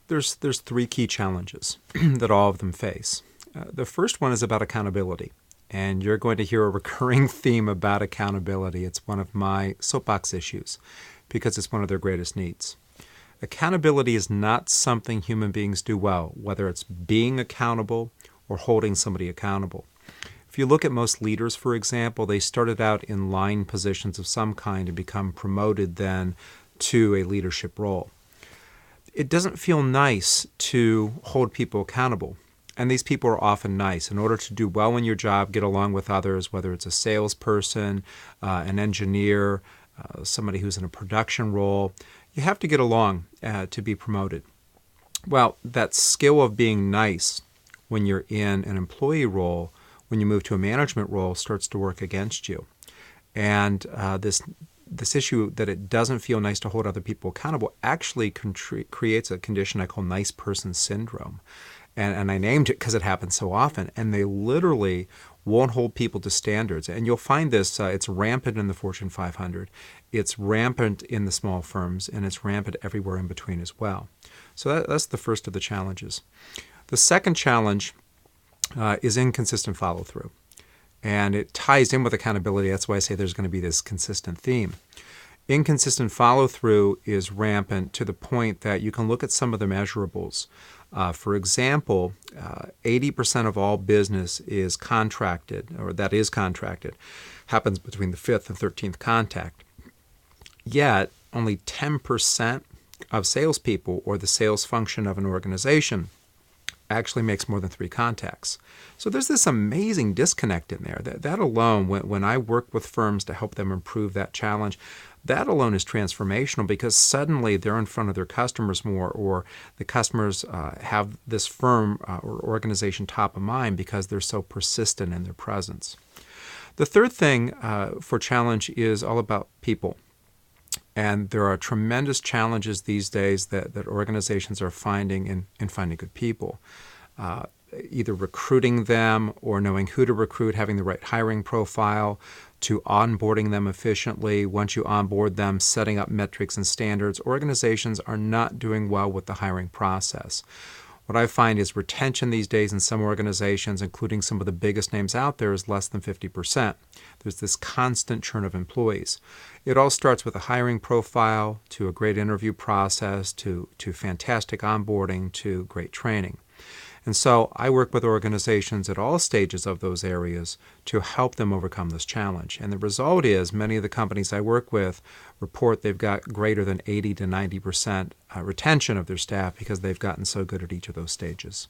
There's three key challenges that all of them face. The first one is about accountability. And you're going to hear a recurring theme about accountability. It's one of my soapbox issues because it's one of their greatest needs. Accountability is not something human beings do well, whether it's being accountable or holding somebody accountable. If you look at most leaders, for example, they started out in line positions of some kind and become promoted then to a leadership role. It doesn't feel nice to hold people accountable. And these people are often nice. In order to do well in your job, get along with others, whether it's a salesperson, an engineer, somebody who's in a production role, you have to get along to be promoted. Well, that skill of being nice when you're in an employee role, when you move to a management role, starts to work against you. And this issue that it doesn't feel nice to hold other people accountable actually creates a condition I call nice person syndrome. And I named it because it happens so often. And they literally won't hold people to standards. And you'll find this, it's rampant in the Fortune 500. It's rampant in the small firms, and it's rampant everywhere in between as well. So that's the first of the challenges. The second challenge is inconsistent follow-through. And it ties in with accountability. That's why I say there's going to be this consistent theme. Inconsistent follow-through is rampant to the point that you can look at some of the measurables. For example, 80% of all business is contracted, or that is contracted, happens between the 5th and 13th contact. Yet, only 10% of salespeople or the sales function of an organization actually makes more than 3 contacts. So there's this amazing disconnect in there. That alone, when I work with firms to help them improve that challenge, that alone is transformational because suddenly they're in front of their customers more, or the customers have this firm or organization top of mind because they're so persistent in their presence. The third thing for challenge is all about people. And there are tremendous challenges these days that organizations are finding in finding good people. Either recruiting them or knowing who to recruit, having the right hiring profile, to onboarding them efficiently. Once you onboard them, setting up metrics and standards. Organizations are not doing well with the hiring process. What I find is retention these days in some organizations, including some of the biggest names out there, is less than 50%. There's this constant churn of employees. It all starts with a hiring profile, to a great interview process, to fantastic onboarding, to great training. And so I work with organizations at all stages of those areas to help them overcome this challenge. And the result is many of the companies I work with report they've got greater than 80 to 90% retention of their staff because they've gotten so good at each of those stages.